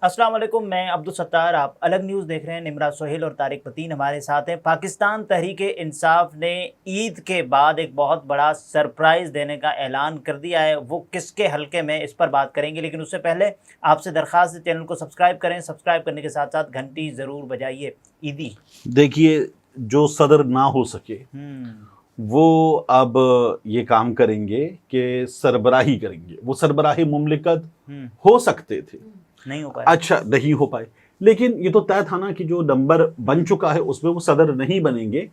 السلام علیکم، میں عبدالستار، آپ الگ نیوز دیکھ رہے ہیں۔ نمرا سہیل اور طارق پتین ہمارے ساتھ ہیں۔ پاکستان تحریک انصاف نے عید کے بعد ایک بہت بڑا سرپرائز دینے کا اعلان کر دیا ہے، وہ کس کے حلقے میں، اس پر بات کریں گے، لیکن اس سے پہلے آپ سے درخواست ہے چینل کو سبسکرائب کریں، سبسکرائب کرنے کے ساتھ ساتھ گھنٹی ضرور بجائیے۔ عیدی دیکھیے، جو صدر نہ ہو سکے وہ اب یہ کام کریں گے کہ سربراہی کریں گے۔ وہ سربراہ مملکت ہو سکتے تھے، نہیں ہو پائے، اچھا نہیں ہو پائے، لیکن یہ تو طے تھا نا کہ جو نمبر بن چکا ہے اس میں وہ صدر نہیں بنیں گے،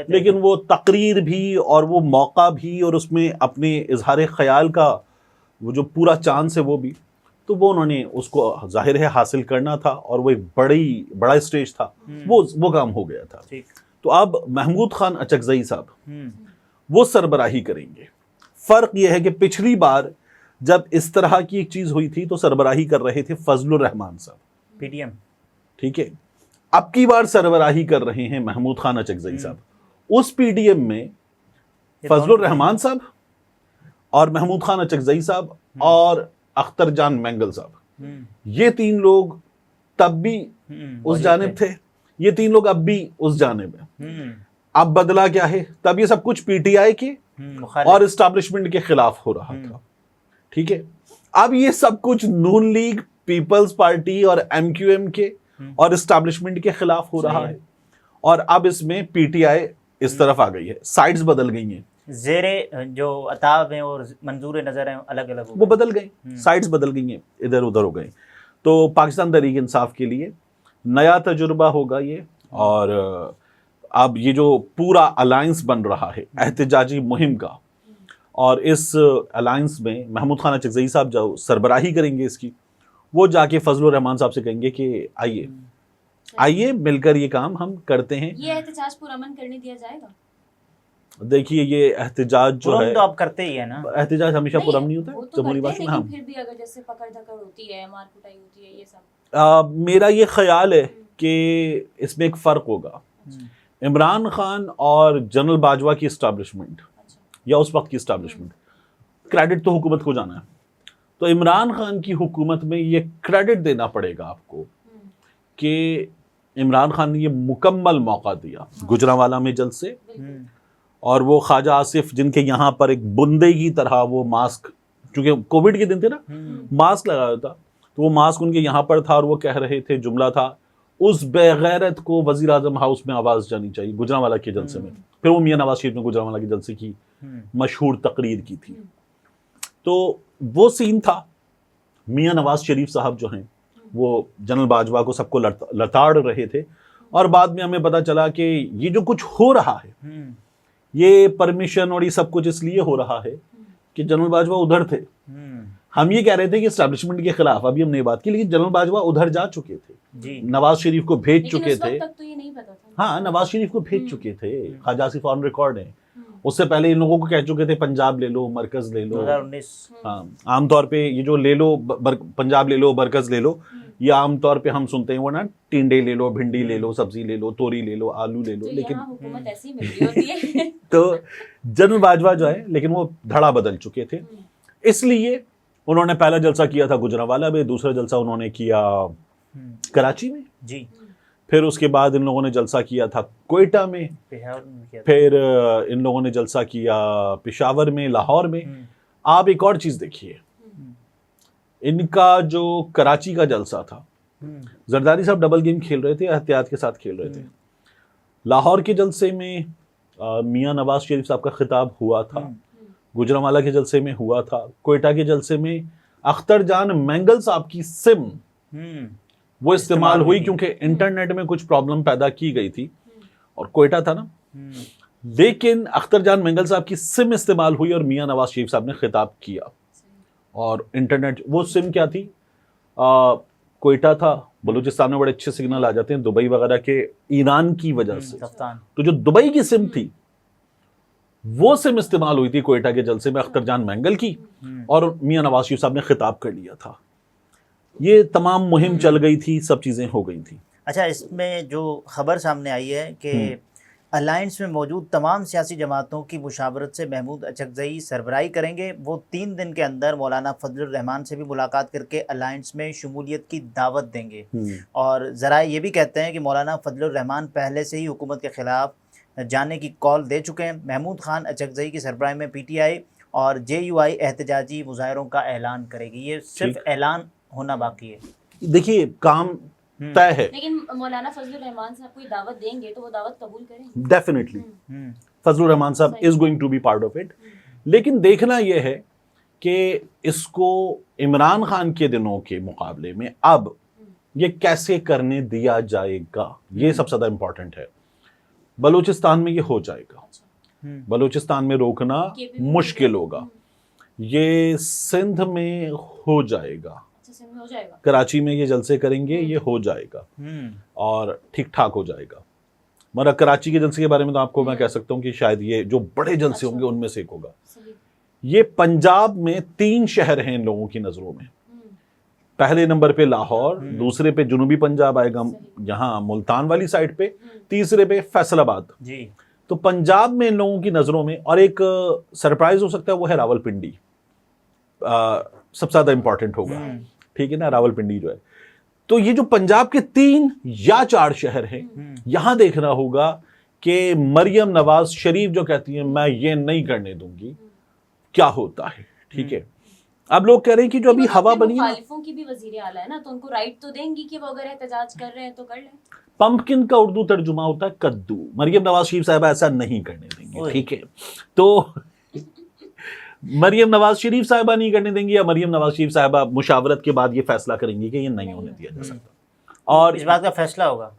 لیکن وہ تقریر بھی اور وہ موقع بھی اور اس میں اپنے اظہار خیال کا وہ جو پورا چانس ہے وہ بھی، تو وہ انہوں نے اس کو ظاہر ہے حاصل کرنا تھا، اور وہ ایک بڑا اسٹیج تھا، وہ کام ہو گیا تھا۔ تو اب محمود خان اچکزئی صاحب وہ سربراہی کریں گے۔ فرق یہ ہے کہ پچھلی بار جب اس طرح کی ایک چیز ہوئی تھی تو سربراہی کر رہے تھے فضل الرحمان صاحب، پی ٹی ایم، ٹھیک ہے۔ اب کی بار سربراہی کر رہے ہیں محمود خان اچکزئی صاحب۔ اس پی ڈی ایم میں فضل الرحمان صاحب اور محمود خان اچکزئی صاحب اور اختر جان مینگل صاحب، یہ تین لوگ تب بھی اس جانب تھے، یہ تین لوگ اب بھی اس جانب ہیں۔ اب بدلا کیا ہے؟ تب یہ سب کچھ پی ٹی آئی کے اور اسٹیبلشمنٹ کے خلاف ہو رہا تھا، ٹھیک ہے۔ اب یہ سب کچھ نون لیگ، پیپلز پارٹی اور ایم کیو ایم کے اور اسٹیبلشمنٹ کے خلاف ہو رہا ہے، اور اب اس میں پی ٹی آئی اس طرف آ گئی ہے، سائیڈز بدل گئی ہیں، زیر جو عطاب ہیں اور منظور نظر ہیں الگ الگ وہ بدل گئے، سائیڈز بدل گئی ہیں، ادھر ادھر ہو گئے۔ تو پاکستان تحریک انصاف کے لیے نیا تجربہ ہوگا یہ، اور اب یہ جو پورا الائنس بن رہا ہے احتجاجی مہم کا، اور اس الائنس میں محمود خان اچکزئی صاحب جو سربراہی کریں گے اس کی، وہ جا کے فضل الرحمان صاحب سے کہیں گے کہ آئیے مل کر یہ کام ہم کرتے ہیں۔ یہ احتجاج پرامن کرنے دیا جائے گا؟ دیکھیے، یہ احتجاج جو ہے تو آپ کرتے ہی ہیں نا، احتجاج ہمیشہ پرامن نہیں ہوتا ہے جمہوری بات میں، لیکن پھر بھی اگر جیسے پکڑ دھکڑ ہوتی ہے، مار کٹائی ہوتی ہے، یہ سب میرا یہ خیال ہے کہ اس میں ایک فرق ہوگا۔ عمران خان اور جنرل باجوہ کی اسٹیبلشمنٹ یا اس وقت کی اسٹیبلشمنٹ، کریڈٹ تو حکومت کو جانا ہے، تو عمران خان کی حکومت میں یہ کریڈٹ دینا پڑے گا آپ کو کہ عمران خان نے یہ مکمل موقع دیا گجرانوالہ میں جلسے، اور وہ خواجہ آصف جن کے یہاں پر ایک بندے کی طرح وہ ماسک، چونکہ کووڈ کے دن تھے نا، ماسک لگایا تھا، تو وہ ماسک ان کے یہاں پر تھا، اور وہ کہہ رہے تھے، جملہ تھا، اس بے غیرت کو وزیر اعظم ہاؤس میں آواز جانی چاہیے، گجرانوالہ کے جلسے میں۔ پھر وہ میاں نواز شریف نے گجرانوالہ کے جلسے کی مشہور تقریر کی تھی، تو وہ سین تھا۔ میاں نواز شریف صاحب جو ہیں وہ جنرل باجوہ کو سب کو لتاڑ رہے تھے، اور بعد میں ہمیں پتا چلا کہ یہ جو کچھ ہو رہا ہے، یہ پرمیشن اور یہ سب کچھ اس لیے ہو رہا ہے کہ جنرل باجوہ ادھر تھے۔ ہم یہ کہہ رہے تھے کہ اسٹیبلشمنٹ کے خلاف، ابھی ہم نے بات کی، لیکن جنرل باجوہ ادھر جا چکے تھے، نواز شریف کو بھیج چکے تھے، تک تو یہ نہیں پتا تھا، ہاں نواز شریف کو بھیج چکے تھے، خواجہ آصف آن ریکارڈ ہیں، اس سے پہلے ان لوگوں کو کہہ چکے تھے پنجاب لے لو، مرکز لے لو۔ 2019 ہاں، عام طور پہ یہ جو لے لو، پنجاب لے لو، مرکز لے لو، یہ عام طور پہ ہم سنتے ہیں وہ نا ٹینڈے لے لو، بھنڈی لے لو، سبزی لے لو، توری لے لو، آلو لے لو، لیکن حکومت ایسی ملتی ہوتی ہے۔ تو جنرل باجوہ جو ہے، لیکن وہ دھڑا بدل چکے تھے، اس لیے انہوں نے پہلا جلسہ کیا تھا گجرانوالہ میں، دوسرا جلسہ انہوں نے کیا کراچی میں، جی، پھر اس کے بعد ان لوگوں نے جلسہ کیا تھا کوئٹہ میں، پھر ان لوگوں نے جلسہ کیا پشاور میں، لاہور میں۔ آپ ایک اور چیز دیکھیے، ان کا جو کراچی کا جلسہ تھا، زرداری صاحب ڈبل گیم کھیل رہے تھے، احتیاط کے ساتھ کھیل رہے تھے۔ لاہور کے جلسے میں میاں نواز شریف صاحب کا خطاب ہوا تھا، گجرانوالہ کے جلسے میں ہوا تھا، کوئٹہ کے جلسے میں اختر جان مینگل صاحب کی سم وہ استعمال ہوئی، کیونکہ انٹرنیٹ میں کچھ پرابلم پیدا کی گئی تھی، اور کوئٹہ تھا نا، لیکن اختر جان مینگل صاحب کی سم استعمال ہوئی اور میاں نواز شریف صاحب نے خطاب کیا، اور انٹرنیٹ، وہ سم کیا تھی؟ کوئٹہ تھا، بلوچستان میں بڑے اچھے سگنل آ جاتے ہیں دبئی وغیرہ کے، ایران کی وجہ سے، تو جو دبئی کی سم تھی وہ سم استعمال ہوئی تھی کوئٹہ کے جلسے میں اختر جان مینگل کی، اور میاں نواز شریف صاحب نے خطاب کر لیا تھا۔ یہ تمام مہم چل گئی تھی، سب چیزیں ہو گئی تھی۔ اچھا، اس میں جو خبر سامنے آئی ہے کہ الائنس میں موجود تمام سیاسی جماعتوں کی مشاورت سے محمود اچکزئی سربراہی کریں گے. وہ 3 دن کے اندر مولانا فضل الرحمان سے بھی ملاقات کر کے الائنس میں شمولیت کی دعوت دیں گے. اور ذرائع یہ بھی کہتے ہیں کہ مولانا فضل الرحمان پہلے سے ہی حکومت کے خلاف جانے کی کال دے چکے ہیں. محمود خان اچکزئی کی سربراہی میں پی ٹی آئی اور جے یو آئی احتجاجی مظاہروں کا اعلان کرے گی. یہ صرف اعلان ہونا باقی ہے. دیکھیے کام طے ہے. لیکن مولانا فضل الرحمان صاحب کوئی دعوت دیں گے تو وہ دعوت قبول کریں گے definitely Fazl ur Rehman sahab is going to be part of it. لیکن دیکھنا یہ ہے کہ اس کو عمران خان کے دنوں کے مقابلے میں اب یہ کیسے کرنے دیا جائے گا, یہ سب سے زیادہ امپورٹنٹ ہے. بلوچستان میں یہ ہو جائے گا, بلوچستان میں روکنا مشکل ہوگا. یہ سندھ میں ہو جائے گا, کراچی میں یہ جلسے کریں گے, یہ ہو جائے گا اور ٹھیک ٹھاک ہو جائے گا. مگر کراچی کے جلسے کے بارے میں تو آپ کو میں کہہ سکتا ہوں کہ شاید یہ جو بڑے جلسے ہوں گے ان میں سے ایک ہوگا. یہ پنجاب میں 3 شہر ہیں ان لوگوں کی نظروں میں. پہلے نمبر پہ لاہور, دوسرے پہ جنوبی پنجاب آئے گا یہاں ملتان والی سائڈ پہ, تیسرے پہ فیصل آباد. تو پنجاب میں ان لوگوں کی نظروں میں, اور ایک سرپرائز ہو سکتا ہے وہ ہے راول پنڈی, سب سے زیادہ امپورٹنٹ ہوگا. ٹھیک ہے نا, راول پنڈی جو ہے. تو یہ جو پنجاب کے 3 یا 4 شہر ہیں, یہاں دیکھنا ہوگا کہ مریم نواز شریف جو کہتی ہیں میں یہ نہیں کرنے دوں گی, کیا ہوتا ہے. ٹھیک ہے, اب لوگ کہہ رہے ہیں کہ جو ابھی ہوا بنی ہے, مخالفوں کی بھی وزیر اعلیٰ ہے نا, تو ان کو رائٹ تو دیں گی کہ وہ اگر احتجاج کر رہے ہیں تو کر لیں. پمپکن کا اردو ترجمہ ہوتا ہے کدو. مریم نواز شریف صاحبہ ایسا نہیں کرنے دیں گے. ٹھیک ہے, تو مریم نواز شریف صاحبہ نہیں کرنے دیں گی, یا مریم نواز شریف صاحبہ مشاورت کے بعد یہ فیصلہ کریں گی کہ یہ نہیں ہونے دیا جا سکتا. اور اس بات کا فیصلہ ہوگا,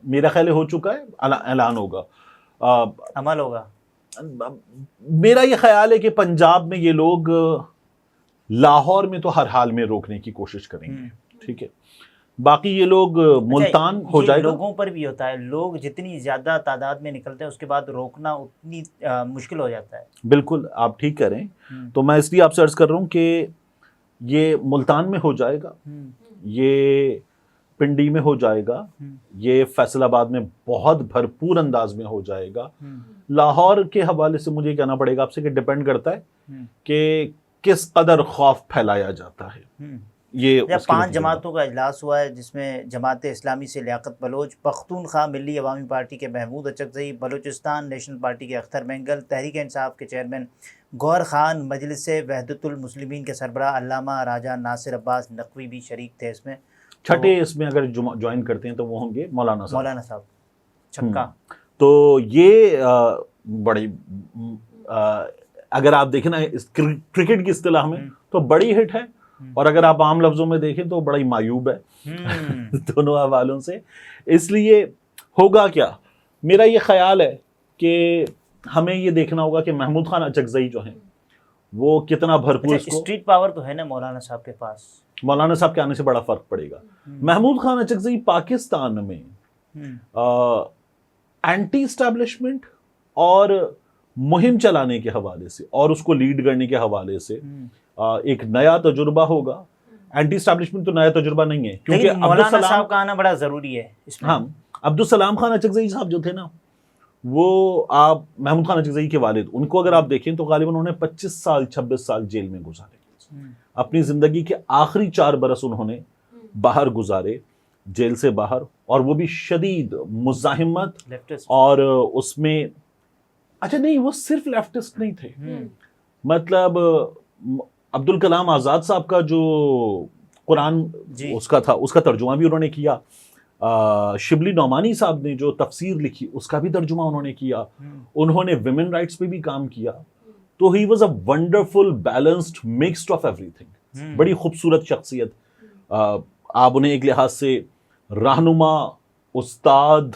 میرا خیال ہو چکا ہے, اعلان ہوگا, عمل ہوگا. میرا یہ خیال ہے کہ پنجاب میں یہ لوگ لاہور میں تو ہر حال میں روکنے کی کوشش کریں گے. ٹھیک ہے, باقی یہ لوگ ملتان ہو جائے گا. لوگوں پر بھی ہوتا ہے, لوگ جتنی زیادہ تعداد میں نکلتے ہیں اس کے بعد روکنا اتنی مشکل ہو جاتا ہے. بالکل آپ ٹھیک کہہ رہے ہیں. تو میں اس لیے آپ سے عرض کر رہا ہوں کہ یہ ملتان میں ہو جائے گا, یہ پنڈی میں ہو جائے گا, یہ فیصل آباد میں بہت بھرپور انداز میں ہو جائے گا. لاہور کے حوالے سے مجھے کہنا پڑے گا آپ سے کہ ڈیپینڈ کرتا ہے کہ کس قدر خوف پھیلایا جاتا ہے. یہ 5 جماعتوں کا اجلاس ہوا ہے جس میں جماعت اسلامی سے لیاقت بلوچ, پختونخوا ملی عوامی پارٹی کے محمود اچکزئی, بلوچستان نیشنل پارٹی کے اختر مینگل, تحریک انصاف کے چیئرمین گوہر خان, مجلس وحدت المسلمین کے سربراہ علامہ راجہ ناصر عباس نقوی بھی شریک تھے. اس میں چھٹے اس میں اگر جوائن کرتے ہیں تو وہ ہوں گے مولانا صاحب چھکا. تو یہ بڑی اگر آپ دیکھیں نا کرکٹ کی اصطلاح میں تو بڑی ہٹ ہے, اور اگر آپ عام لفظوں میں دیکھیں تو بڑا ہی معیوب ہے دونوں حوالوں سے. اس لیے ہوگا کیا, میرا یہ خیال ہے کہ ہمیں یہ دیکھنا ہوگا کہ محمود خان اچکزئی جو ہیں وہ کتنا بھرپور. اسٹریٹ پاور تو ہے نا مولانا صاحب کے پاس, مولانا صاحب کے آنے سے بڑا فرق پڑے گا. محمود خان اچکزئی پاکستان میں اینٹی اسٹیبلشمنٹ اور مہم چلانے کے حوالے سے اور اس کو لیڈ کرنے کے حوالے سے ایک نیا تجربہ ہوگا. اینٹی اسٹیبلشمنٹ تو نیا تجربہ نہیں ہے, کیونکہ مولانا صاحب کا آنا بڑا ضروری ہے اس میں. ہاں, عبدالسلام خان اچکزئی صاحب جو تھے نا, وہ آپ محمود خان اچکزئی کے والد, ان کو اگر آپ دیکھیں تو غالباً انہوں نے 25 سال 26 سال جیل میں گزارے. اپنی زندگی کے آخری 4 برس انہوں نے باہر گزارے, جیل سے باہر, اور وہ بھی شدید مزاحمت. اور اس میں اچھا نہیں, وہ صرف لیفٹسٹ نہیں تھے, مطلب عبدالکلام آزاد صاحب کا جو قرآن اس کا تھا, اس کا ترجمہ بھی انہوں نے کیا. شبلی نعمانی صاحب نے جو تفسیر لکھی اس کا بھی ترجمہ انہوں نے کیا. انہوں نے ویمن رائٹس پہ بھی کام کیا. تو he was a wonderful balanced mixed of every thing. بڑی خوبصورت شخصیت. آپ انہیں ایک لحاظ سے رہنما, استاد,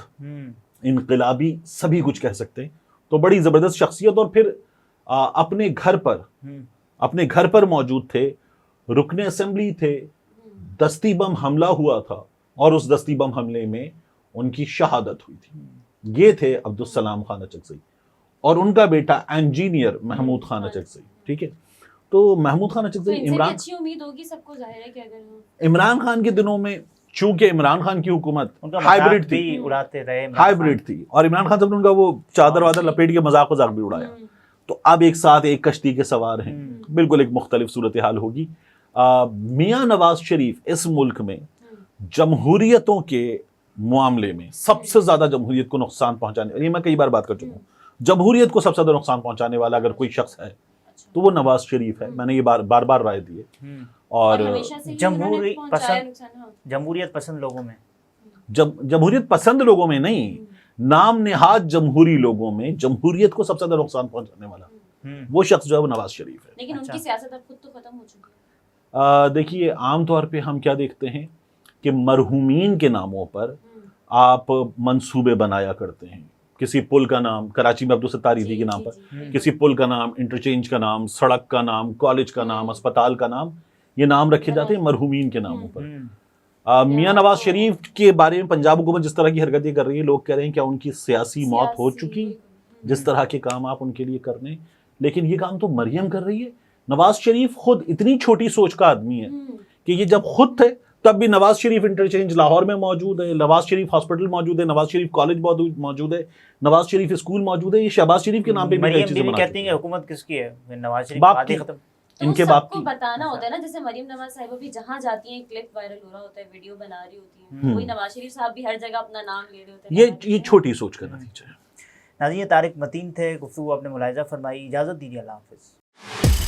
انقلابی, سبھی کچھ کہہ سکتے ہیں. تو بڑی زبردست شخصیت. اور پھر اپنے گھر پر موجود تھے, رکن اسمبلی تھے, دستی بم حملہ ہوا تھا اور اس دستی بم حملے میں ان کی شہادت ہوئی تھی. یہ تھے عبدالسلام خان اچکزئی, اور ان کا بیٹا انجینئر محمود خان اچکزئی. ٹھیک ہے, تو محمود خان اچکزئی عمران خان کے دنوں میں چونکہ عمران خان کی حکومت ان کا ہائیبریڈ مذاق تھی، بھی اڑاتے رہے عمران ہائیبریڈ خان۔ تھی، اور عمران خان صاحب نے ان کا وہ چادر وادر لپیٹ کے مذاق وذاق بھی اڑایا، تو اب ایک ساتھ ایک کشتی کے سوار ہیں، بالکل ایک مختلف صورتحال ہوگی۔ میاں نواز شریف اس ملک میں جمہوریتوں کے معاملے میں سب سے زیادہ جمہوریت کو نقصان پہنچانے، یہ میں کئی بار بات کر چکا ہوں، جمہوریت کو سب سے زیادہ نقصان پہنچانے والا اگر کوئی شخص ہے تو وہ نواز شریف ہے، میں نے یہ بار بار رائے دی ہے۔ اور جمہوریت پسند لوگوں میں، جمہوریت پسند لوگوں میں نہیں، نام نہاد جمہوری لوگوں میں جمہوریت کو سب سے زیادہ نقصان پہنچانے والا وہ شخص جو ہے وہ نواز شریف ہے۔ لیکن ان کی سیاست اب خود تو ختم ہو چکی ہے۔ دیکھیے عام طور پہ ہم کیا دیکھتے ہیں کہ مرحومین کے ناموں پر آپ منصوبے بنایا کرتے ہیں، کسی پل کا نام کراچی میں عبدالستار ایدھی کے نام پر، کسی پل کا نام، انٹرچینج کا نام، سڑک کا نام، کالج کا نام، اسپتال کا نام، یہ نام رکھے جاتے ہیں مرحومین کے ناموں پر۔ میاں نواز شریف کے بارے میں پنجاب حکومت جس طرح کی حرکتیں کر رہی ہے، لوگ کہہ رہے ہیں کیا ان کی سیاسی موت ہو چکی، جس طرح کے کام آپ ان کے لیے کر رہے ہیں، لیکن یہ کام تو مریم کر رہی ہے۔ نواز شریف خود اتنی چھوٹی سوچ کا آدمی ہے کہ یہ جب خود تھے تب بھی نواز شریف انٹرچینج لاہور میں موجود ہے، نواز شریف ہاسپٹل موجود ہے، نواز شریف کالج موجود ہے، نواز شریف اسکول موجود ہے، یہ شہباز شریف کے نام پہ بھی کئی مریم چیزیں بیوی بنا کہتی ہیں کہ حکومت کس کی ہے، نواز شریف باپ بات ہی کی، ختم۔ ان کے سب باپ کو کی۔ بتانا ہوتا ہے نا، جیسے مریم نواز صاحبہ بھی جہاں جاتی ہیں کلپ وائرل ہو رہا ہوتا ہے، ویڈیو بنا رہی ہوتی ہیں، وہی نواز شریف صاحب بھی ہر جگہ اپنا نام لے رہے ہوتے ہیں۔ یہ چھوٹی سوچ کا نتیجہ ہے۔ ناظرین، طارق متین تھے، گفتگو آپ نے ملاحظہ فرمائی، اجازت دیجیے، اللہ حافظ۔